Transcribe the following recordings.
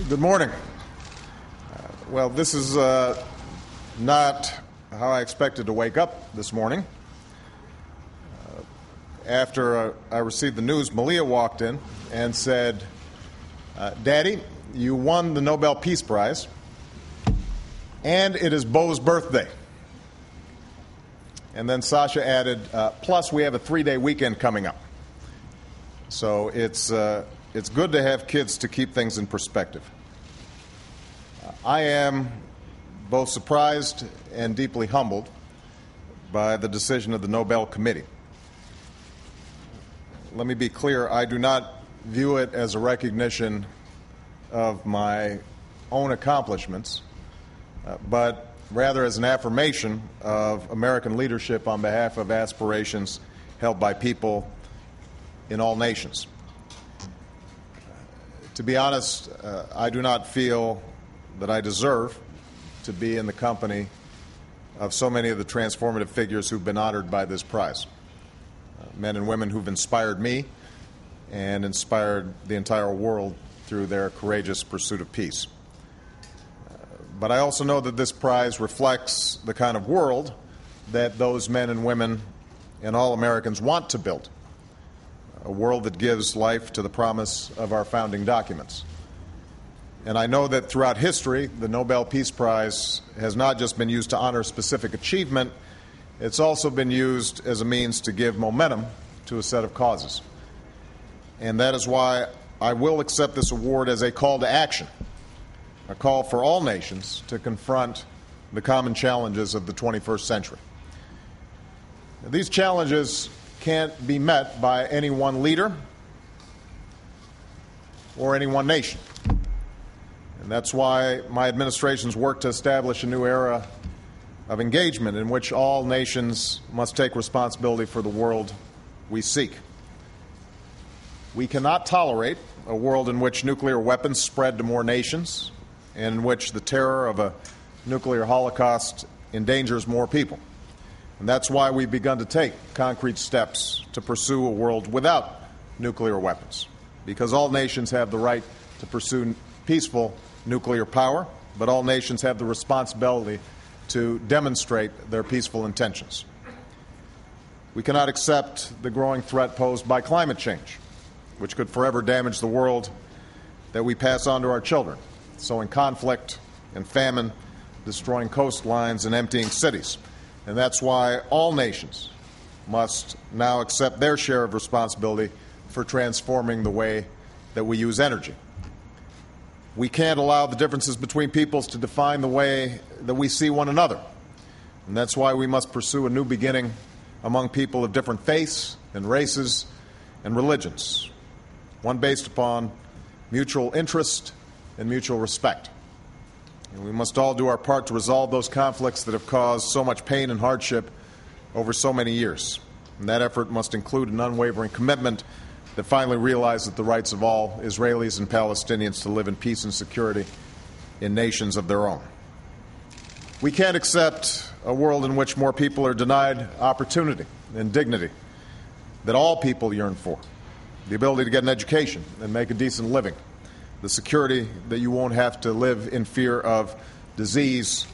Good morning. Well, this is not how I expected to wake up this morning. After I received the news, Malia walked in and said, Daddy, you won the Nobel Peace Prize, and it is Beau's birthday. And then Sasha added, plus we have a 3-day weekend coming up. So it's good to have kids to keep things in perspective. I am both surprised and deeply humbled by the decision of the Nobel Committee. Let me be clear, I do not view it as a recognition of my own accomplishments, but rather as an affirmation of American leadership on behalf of aspirations held by people in all nations. To be honest, I do not feel that I deserve to be in the company of so many of the transformative figures who've been honored by this prize. Men and women who've inspired me and inspired the entire world through their courageous pursuit of peace. But I also know that this prize reflects the kind of world that those men and women and all Americans want to build. A world that gives life to the promise of our founding documents. And I know that throughout history, the Nobel Peace Prize has not just been used to honor specific achievement, it's also been used as a means to give momentum to a set of causes. And that is why I will accept this award as a call to action, a call for all nations to confront the common challenges of the 21st century. These challenges can't be met by any one leader or any one nation. And that's why my administration's worked to establish a new era of engagement in which all nations must take responsibility for the world we seek. We cannot tolerate a world in which nuclear weapons spread to more nations and in which the terror of a nuclear holocaust endangers more people. And that's why we've begun to take concrete steps to pursue a world without nuclear weapons, because all nations have the right to pursue peaceful nuclear power, but all nations have the responsibility to demonstrate their peaceful intentions. We cannot accept the growing threat posed by climate change, which could forever damage the world that we pass on to our children, sowing conflict and famine, destroying coastlines and emptying cities. And that's why all nations must now accept their share of responsibility for transforming the way that we use energy. We can't allow the differences between peoples to define the way that we see one another. And that's why we must pursue a new beginning among people of different faiths and races and religions, one based upon mutual interest and mutual respect. And we must all do our part to resolve those conflicts that have caused so much pain and hardship over so many years. And that effort must include an unwavering commitment that finally realizes the rights of all Israelis and Palestinians to live in peace and security in nations of their own. We can't accept a world in which more people are denied opportunity and dignity that all people yearn for, the ability to get an education and make a decent living, the security that you won't have to live in fear of disease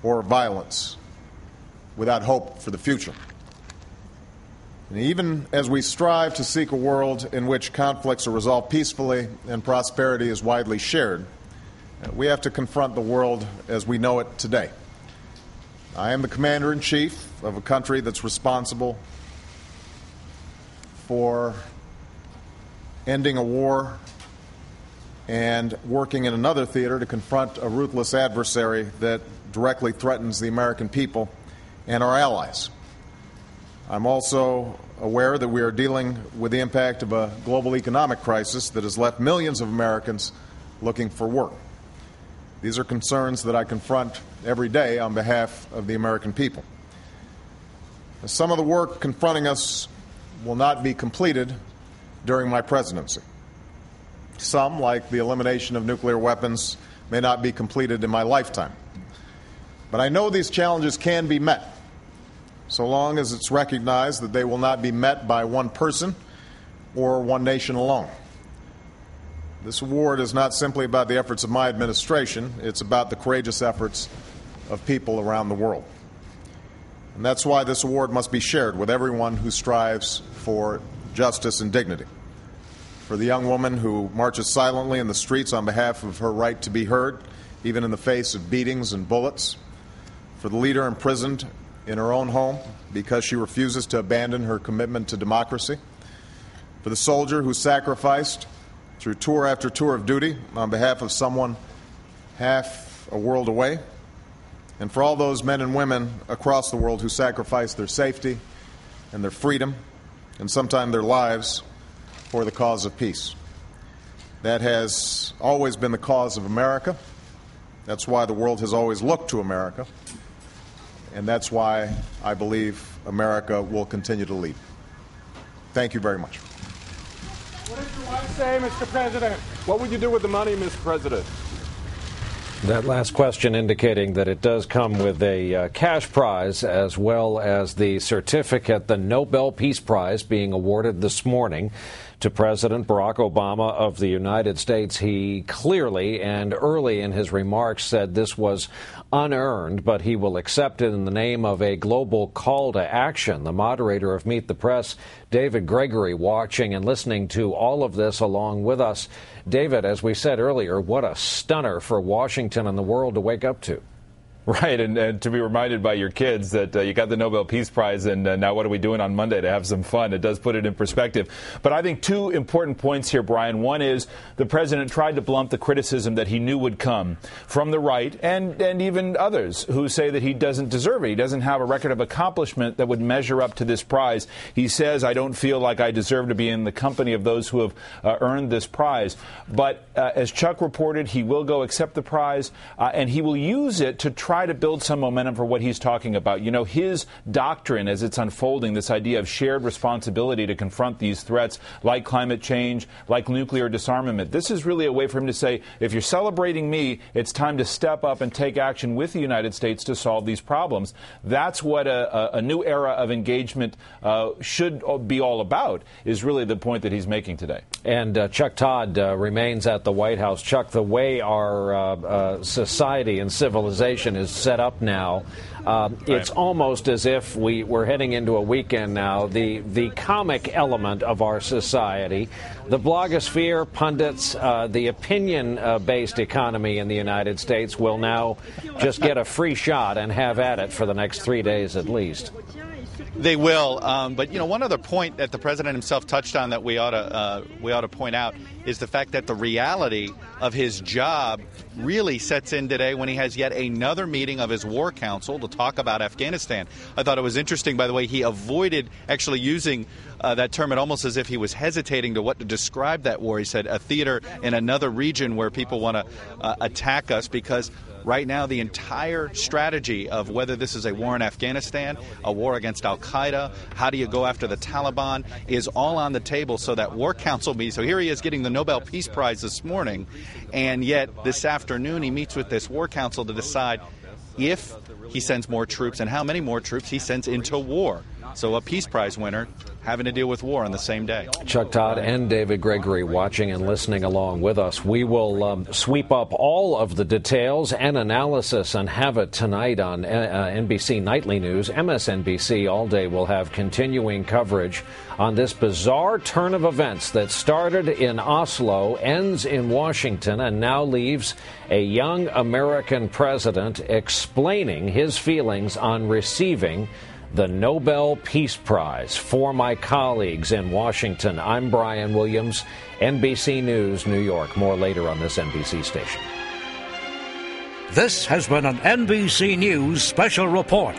or violence without hope for the future. And even as we strive to seek a world in which conflicts are resolved peacefully and prosperity is widely shared, we have to confront the world as we know it today. I am the commander-in-chief of a country that's responsible for ending a war and working in another theater to confront a ruthless adversary that directly threatens the American people and our allies. I'm also aware that we are dealing with the impact of a global economic crisis that has left millions of Americans looking for work. These are concerns that I confront every day on behalf of the American people. Some of the work confronting us will not be completed during my presidency. Some, like the elimination of nuclear weapons, may not be completed in my lifetime. But I know these challenges can be met, so long as it's recognized that they will not be met by one person or one nation alone. This award is not simply about the efforts of my administration. It's about the courageous efforts of people around the world. And that's why this award must be shared with everyone who strives for justice and dignity. For the young woman who marches silently in the streets on behalf of her right to be heard, even in the face of beatings and bullets. For the leader imprisoned in her own home because she refuses to abandon her commitment to democracy. For the soldier who sacrificed through tour after tour of duty on behalf of someone half a world away, and for all those men and women across the world who sacrificed their safety and their freedom and sometimes their lives for the cause of peace. That has always been the cause of America. That's why the world has always looked to America, and that's why I believe America will continue to lead. Thank you very much. What did your wife say, Mr. President? What would you do with the money, Mr. President? That last question indicating that it does come with a cash prize as well as the certificate, the Nobel Peace Prize being awarded this morning to President Barack Obama of the United States. He clearly and early in his remarks said this was unearned, but he will accept it in the name of a global call to action. The moderator of Meet the Press, David Gregory, watching and listening to all of this along with us. David, as we said earlier, what a stunner for Washington and the world to wake up to. Right, and to be reminded by your kids that you got the Nobel Peace Prize, and now what are we doing on Monday to have some fun? It does put it in perspective. But I think two important points here, Brian. One is the president tried to blunt the criticism that he knew would come from the right and even others who say that he doesn't deserve it. He doesn't have a record of accomplishment that would measure up to this prize. He says, I don't feel like I deserve to be in the company of those who have earned this prize. But as Chuck reported, he will go accept the prize, and he will use it to try to build some momentum for what he's talking about. You know, his doctrine as it's unfolding, this idea of shared responsibility to confront these threats like climate change, like nuclear disarmament. This is really a way for him to say, if you're celebrating me, it's time to step up and take action with the United States to solve these problems. That's what a new era of engagement should be all about, is really the point that he's making today. And Chuck Todd remains at the White House. Chuck, the way our society and civilization is set up now, it's almost as if we're heading into a weekend now. The comic element of our society, the blogosphere, pundits, the opinion-based economy in the United States will now just get a free shot and have at it for the next 3 days at least. They will, but you know, one other point that the president himself touched on that we ought to point out is the fact that the reality of his job really sets in today when he has yet another meeting of his war council to talk about Afghanistan. I thought it was interesting, by the way, he avoided actually using that term, and almost as if he was hesitating to what to describe that war. He said a theater in another region where people want to attack us, because right now, the entire strategy of whether this is a war in Afghanistan, a war against al-Qaeda, how do you go after the Taliban, is all on the table. So that war council meeting, so here he is getting the Nobel Peace Prize this morning, and yet this afternoon he meets with this war council to decide if he sends more troops and how many more troops he sends into war. So a Peace Prize winner having to deal with war on the same day. Chuck Todd and David Gregory watching and listening along with us. We will sweep up all of the details and analysis and have it tonight on NBC Nightly News. MSNBC all day will have continuing coverage on this bizarre turn of events that started in Oslo, ends in Washington, and now leaves a young American president explaining his feelings on receiving the Nobel Peace Prize. For my colleagues in Washington, I'm Brian Williams, NBC News, New York. More later on this NBC station. This has been an NBC News special report.